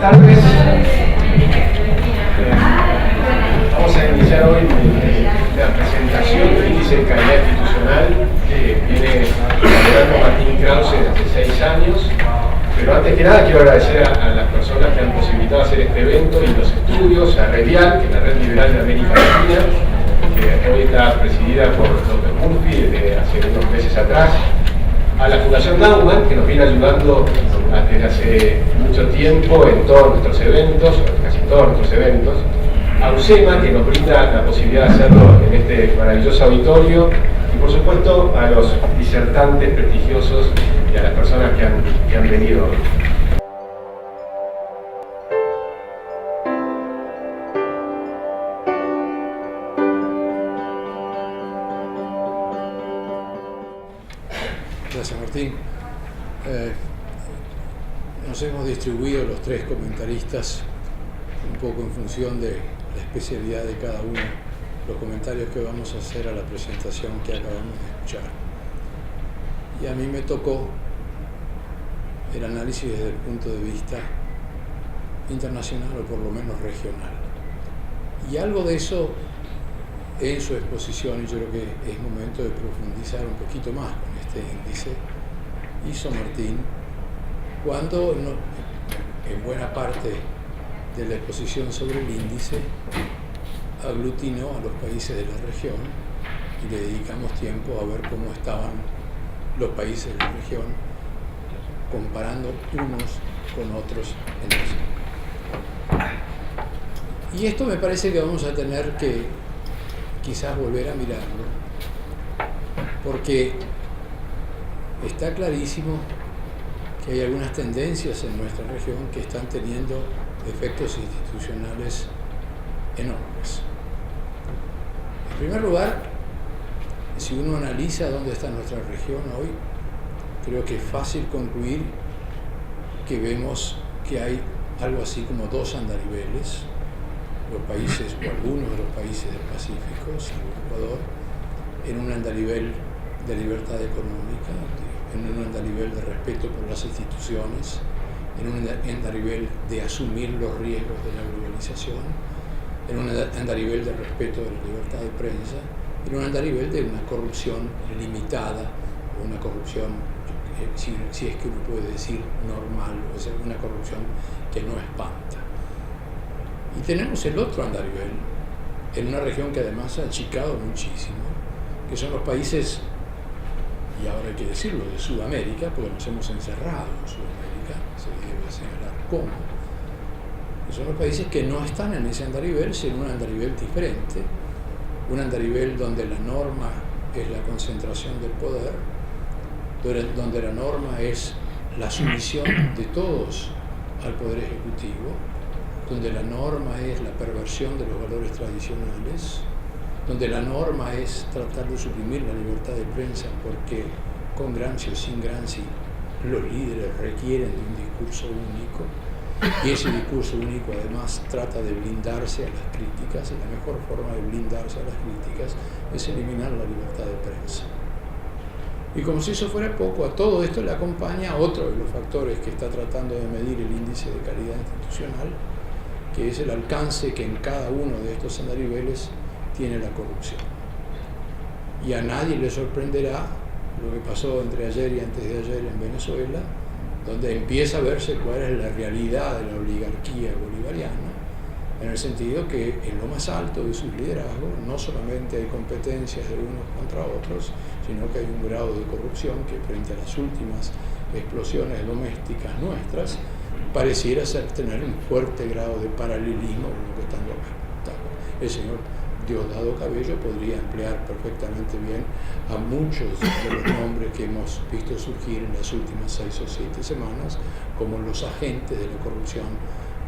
buenas tardes. Vamos a iniciar hoy la presentación del índice de calidad institucional que viene elaborando Martín Krause hace 6 años. Pero antes que nada quiero agradecer a las personas que han posibilitado hacer este evento y los estudios, a Redial, que es la Red Liberal de América Latina, que hoy está presidida por López Murphy desde hace unos meses atrás, a la Fundación Naumann, que nos viene ayudando desde hace mucho tiempo en todos nuestros eventos, casi todos nuestros eventos, a UCEMA, que nos brinda la posibilidad de hacerlo en este maravilloso auditorio, y por supuesto a los disertantes prestigiosos y a las personas que han venido hoy. Gracias, Martín. Nos hemos distribuido los 3 comentaristas un poco en función de la especialidad de cada uno, los comentarios que vamos a hacer a la presentación que acabamos de escuchar. Y a mí me tocó el análisis desde el punto de vista internacional o por lo menos regional. Y algo de eso en su exposición, y yo creo que es momento de profundizar un poquito más con este índice, hizo Martín cuando en buena parte de la exposición sobre el índice aglutinó a los países de la región y le dedicamos tiempo a ver cómo estaban los países de la región comparando unos con otros en eso. Y esto me parece que vamos a tener que quizás volver a mirarlo, porque está clarísimo que hay algunas tendencias en nuestra región que están teniendo efectos institucionales enormes. En primer lugar, si uno analiza dónde está nuestra región hoy, creo que es fácil concluir que vemos que hay algo así como 2 andariveles, los países o algunos de los países del Pacífico, salvo Ecuador, en un andarivel de libertad económica, en un andarivel de respeto por las instituciones, en un andarivel de asumir los riesgos de la globalización, en un andarivel de respeto de la libertad de prensa, en un andarivel de una corrupción limitada, o una corrupción, si es que uno puede decir normal, o sea, una corrupción que no espanta. Y tenemos el otro andarivel, en una región que además ha achicado muchísimo, que son los países, y ahora hay que decirlo, de Sudamérica, porque nos hemos encerrado en Sudamérica, se debe señalar cómo, que son los países que no están en ese andarivel, sino en un andarivel diferente, un andarivel donde la norma es la concentración del poder, donde la norma es la sumisión de todos al poder ejecutivo, donde la norma es la perversión de los valores tradicionales, donde la norma es tratar de suprimir la libertad de prensa porque con Gramsci o sin Gramsci los líderes requieren de un discurso único, y ese discurso único además trata de blindarse a las críticas, y la mejor forma de blindarse a las críticas es eliminar la libertad de prensa. Y como si eso fuera poco, a todo esto le acompaña otro de los factores que está tratando de medir el índice de calidad institucional, que es el alcance que en cada uno de estos andariveles tiene la corrupción. Y a nadie le sorprenderá lo que pasó entre ayer y antes de ayer en Venezuela, donde empieza a verse cuál es la realidad de la oligarquía bolivariana, en el sentido que en lo más alto de sus liderazgos no solamente hay competencias de unos contra otros, sino que hay un grado de corrupción que frente a las últimas explosiones domésticas nuestras pareciera tener un fuerte grado de paralelismo con lo que están logrando. El señor Diosdado Cabello podría emplear perfectamente bien a muchos de los nombres que hemos visto surgir en las últimas 6 o 7 semanas como los agentes de la corrupción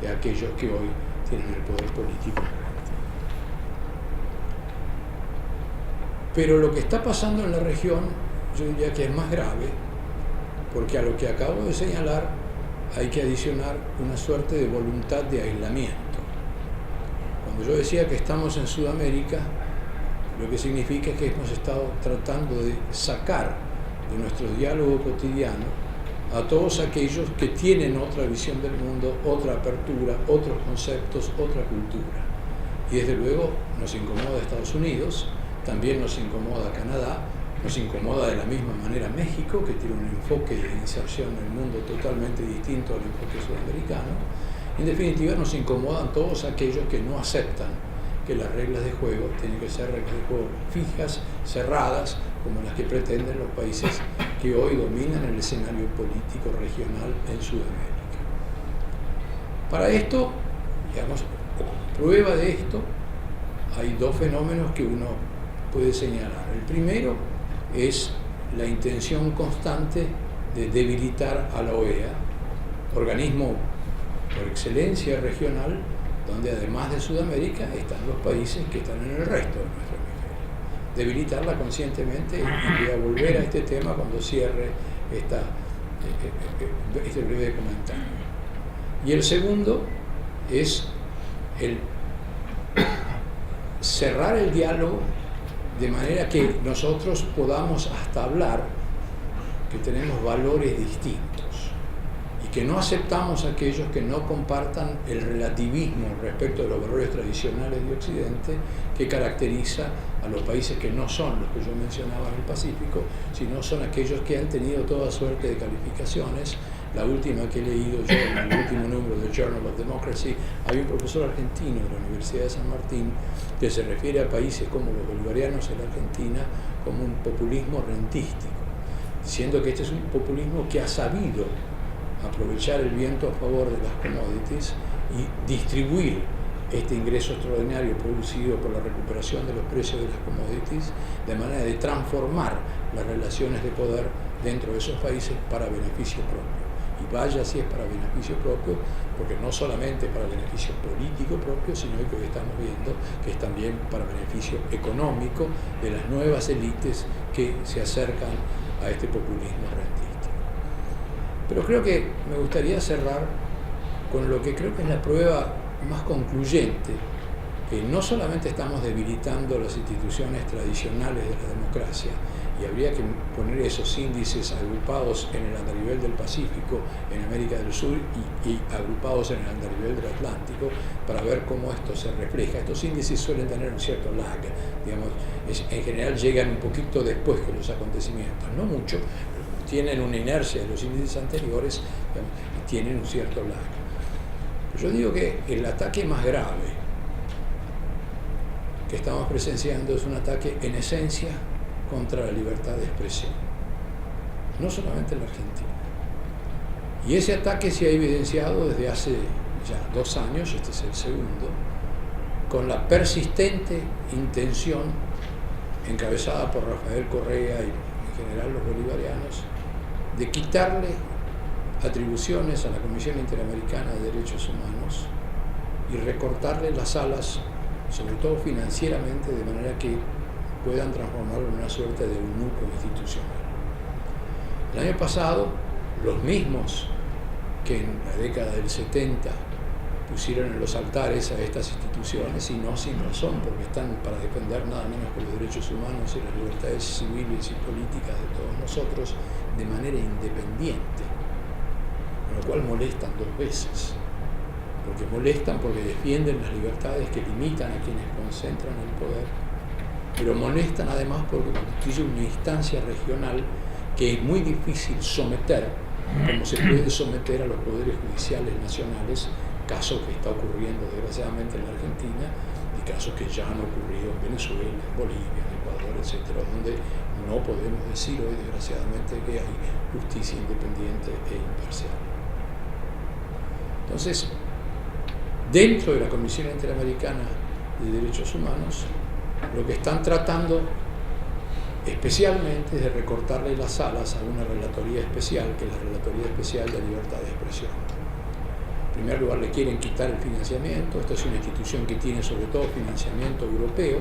de aquellos que hoy tienen el poder político. Pero lo que está pasando en la región, yo diría que es más grave, porque a lo que acabo de señalar hay que adicionar una suerte de voluntad de aislamiento. Cuando yo decía que estamos en Sudamérica, lo que significa es que hemos estado tratando de sacar de nuestro diálogo cotidiano a todos aquellos que tienen otra visión del mundo, otra apertura, otros conceptos, otra cultura. Y desde luego nos incomoda Estados Unidos, también nos incomoda Canadá, nos incomoda de la misma manera México, que tiene un enfoque de inserción en el mundo totalmente distinto al enfoque sudamericano. En definitiva, nos incomodan todos aquellos que no aceptan que las reglas de juego tienen que ser reglas de juego fijas, cerradas, como las que pretenden los países que hoy dominan el escenario político regional en Sudamérica. Para esto, digamos, prueba de esto, hay dos fenómenos que uno puede señalar. El primero es la intención constante de debilitar a la OEA, organismo por excelencia regional, donde además de Sudamérica están los países que están en el resto de nuestro hemisferio. Debilitarla conscientemente, y voy a volver a este tema cuando cierre este breve comentario. Y el segundo es el cerrar el diálogo de manera que nosotros podamos hasta hablar que tenemos valores distintos y que no aceptamos a aquellos que no compartan el relativismo respecto de los valores tradicionales de Occidente que caracteriza a los países que no son los que yo mencionaba en el Pacífico, sino son aquellos que han tenido toda suerte de calificaciones. La última que he leído yo, en el último número del Journal of Democracy, hay un profesor argentino de la Universidad de San Martín que se refiere a países como los bolivarianos en Argentina como un populismo rentístico, diciendo que este es un populismo que ha sabido aprovechar el viento a favor de las commodities y distribuir este ingreso extraordinario producido por la recuperación de los precios de las commodities de manera de transformar las relaciones de poder dentro de esos países para beneficio propio. Y vaya si es para beneficio propio, porque no solamente para beneficio político propio, sino que hoy estamos viendo que es también para beneficio económico de las nuevas élites que se acercan a este populismo rentístico. Pero creo que me gustaría cerrar con lo que creo que es la prueba más concluyente, que no solamente estamos debilitando las instituciones tradicionales de la democracia, y habría que poner esos índices agrupados en el andarivel del Pacífico, en América del Sur, y agrupados en el andarivel del Atlántico, para ver cómo esto se refleja. Estos índices suelen tener un cierto lag, digamos, en general llegan un poquito después que los acontecimientos, no mucho, pero tienen una inercia de los índices anteriores, digamos, y tienen un cierto lag. Yo digo que el ataque más grave que estamos presenciando es un ataque en esencia contra la libertad de expresión, no solamente en la Argentina. Y ese ataque se ha evidenciado desde hace ya 2 años, este es el segundo, con la persistente intención encabezada por Rafael Correa y en general los bolivarianos de quitarle atribuciones a la Comisión Interamericana de Derechos Humanos y recortarle las alas, sobre todo financieramente, de manera que puedan transformarlo en una suerte de eunuco institucional. El año pasado, los mismos que en la década del 70 pusieron en los altares a estas instituciones, y no sin razón, porque están para defender nada menos que los derechos humanos y las libertades civiles y políticas de todos nosotros de manera independiente, con lo cual molestan 2 veces, porque molestan porque defienden las libertades que limitan a quienes concentran el poder, pero molestan además porque constituye una instancia regional que es muy difícil someter, como se puede someter a los poderes judiciales nacionales, caso que está ocurriendo desgraciadamente en la Argentina y casos que ya han ocurrido en Venezuela, en Bolivia, en Ecuador, etcétera, donde no podemos decir hoy desgraciadamente que hay justicia independiente e imparcial. Entonces, dentro de la Comisión Interamericana de Derechos Humanos, lo que están tratando especialmente es de recortarle las alas a una relatoría especial, que es la Relatoría Especial de Libertad de Expresión. En primer lugar, le quieren quitar el financiamiento. Esta es una institución que tiene sobre todo financiamiento europeo.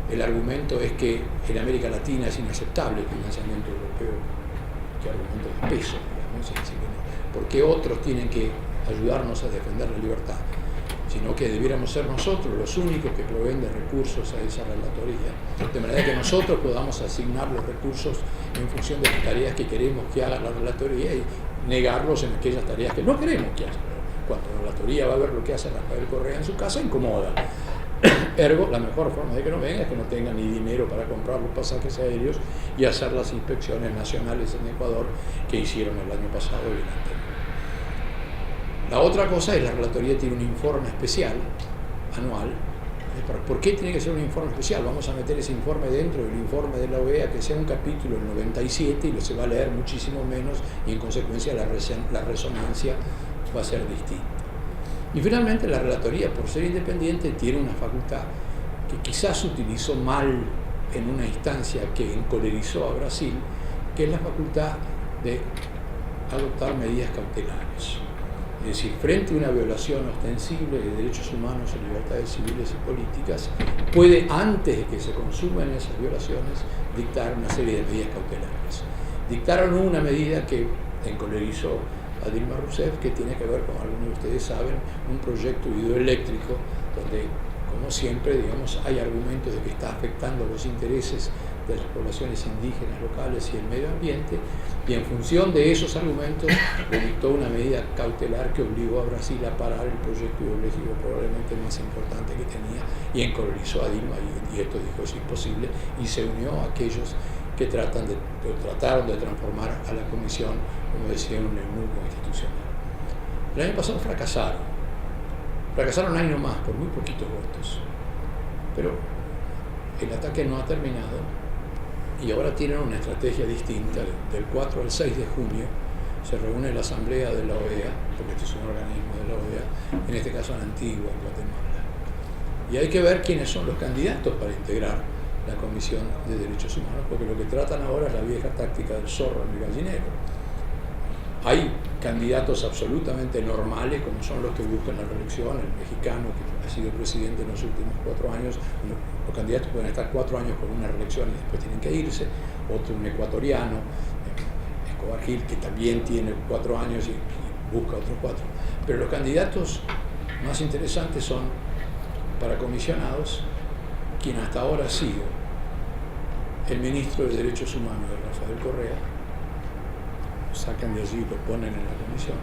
El argumento es que en América Latina es inaceptable el financiamiento europeo, que argumento de peso, digamos, así que no. ¿Por qué otros tienen que ayudarnos a defender la libertad? sino que debiéramos ser nosotros los únicos que proveen de recursos a esa relatoría, de manera que nosotros podamos asignar los recursos en función de las tareas que queremos que haga la relatoría y negarlos en aquellas tareas que no queremos que haga. Cuando la relatoría va a ver lo que hace Rafael Correa en su casa, incomoda. Ergo, la mejor forma de que no venga es que no tenga ni dinero para comprar los pasajes aéreos y hacer las inspecciones nacionales en Ecuador que hicieron el año pasado y el anterior. La otra cosa es la relatoría tiene un informe especial anual. ¿Por qué tiene que ser un informe especial? Vamos a meter ese informe dentro del informe de la OEA, que sea un capítulo el 97 y lo se va a leer muchísimo menos y en consecuencia la resonancia va a ser distinta. Y finalmente la relatoría, por ser independiente, tiene una facultad que quizás utilizó mal en una instancia que encolerizó a Brasil, que es la facultad de adoptar medidas cautelares. Es decir, frente a una violación ostensible de derechos humanos y libertades civiles y políticas, puede, antes de que se consumen esas violaciones, dictar una serie de medidas cautelares. Dictaron una medida que encolerizó a Dilma Rousseff, que tiene que ver, como algunos de ustedes saben, un proyecto hidroeléctrico donde, como siempre, digamos, hay argumentos de que está afectando los intereses de las poblaciones indígenas locales y el medio ambiente, y en función de esos argumentos le dictó una medida cautelar que obligó a Brasil a parar el proyecto hidroeléctrico probablemente más importante que tenía, y encolerizó a Dilma, y esto dijo es imposible, y se unió a aquellos que trataron de transformar a la Comisión, como decía, en un eunuco institucional. El año pasado fracasaron un año más por muy poquitos votos, pero el ataque no ha terminado y ahora tienen una estrategia distinta. Del 4 al 6 de junio se reúne la Asamblea de la OEA, porque este es un organismo de la OEA, en este caso en Antigua, en Guatemala, y hay que ver quiénes son los candidatos para integrar la Comisión de Derechos Humanos, porque lo que tratan ahora es la vieja táctica del zorro en el gallinero. Hay candidatos absolutamente normales, como son los que buscan la reelección, el mexicano que ha sido presidente en los últimos 4 años, los candidatos pueden estar 4 años con una reelección y después tienen que irse, otro un ecuatoriano, Escobar Gil, que también tiene 4 años y busca otros 4, pero los candidatos más interesantes son para comisionados, quien hasta ahora ha sido el ministro de Derechos Humanos de Rafael Correa, lo sacan de allí y lo ponen en la comisión,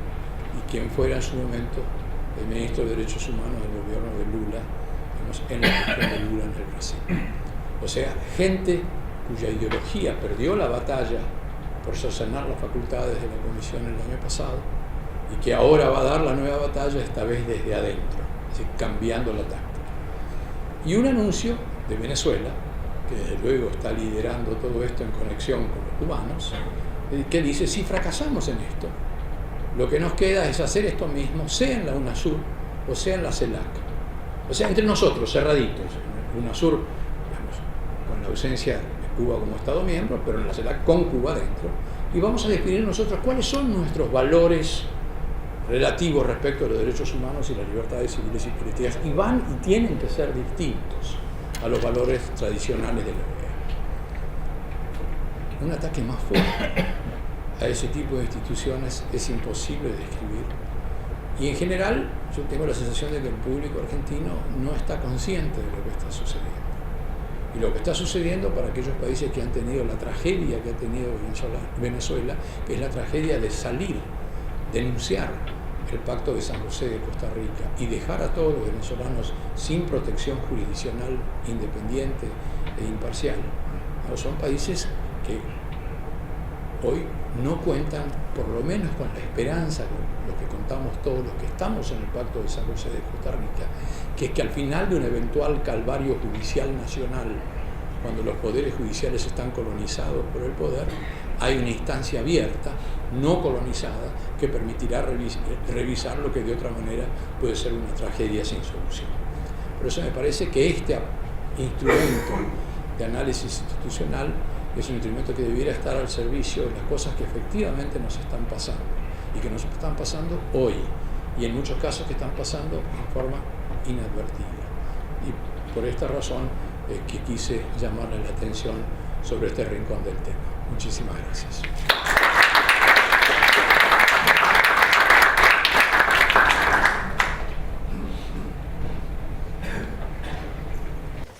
y quien fuera en su momento el ministro de Derechos Humanos del gobierno de Lula, en la región de Lula en el Brasil. O sea, gente cuya ideología perdió la batalla por cercenar las facultades de la comisión el año pasado y que ahora va a dar la nueva batalla, esta vez desde adentro, es decir, cambiando la táctica. Y un anuncio de Venezuela, que desde luego está liderando todo esto en conexión con los cubanos, que dice, si fracasamos en esto, lo que nos queda es hacer esto mismo, sea en la UNASUR o sea en la CELAC. O sea, entre nosotros, cerraditos. En UNASUR, digamos, con la ausencia de Cuba como Estado miembro, pero en la CELAC con Cuba dentro. Y vamos a definir nosotros cuáles son nuestros valores relativos respecto a los derechos humanos y las libertades civiles y políticas, y van y tienen que ser distintos a los valores tradicionales de la OEA. Un ataque más fuerte a ese tipo de instituciones es imposible de describir, y en general yo tengo la sensación de que el público argentino no está consciente de lo que está sucediendo. Y lo que está sucediendo para aquellos países que han tenido la tragedia que ha tenido Venezuela, que es la tragedia de salir, denunciar el Pacto de San José de Costa Rica y dejar a todos los venezolanos sin protección jurisdiccional independiente e imparcial. No, son países que hoy no cuentan, por lo menos con la esperanza, con lo que contamos todos los que estamos en el Pacto de San José de Costa Rica, que es que al final de un eventual calvario judicial nacional, cuando los poderes judiciales están colonizados por el poder, hay una instancia abierta, no colonizada, que permitirá revisar lo que de otra manera puede ser una tragedia sin solución. Por eso me parece que este instrumento de análisis institucional es un instrumento que debiera estar al servicio de las cosas que efectivamente nos están pasando, y que nos están pasando hoy, y en muchos casos que están pasando en forma inadvertida. Y por esta razón que quise llamarle la atención sobre este rincón del tema. Muchísimas gracias.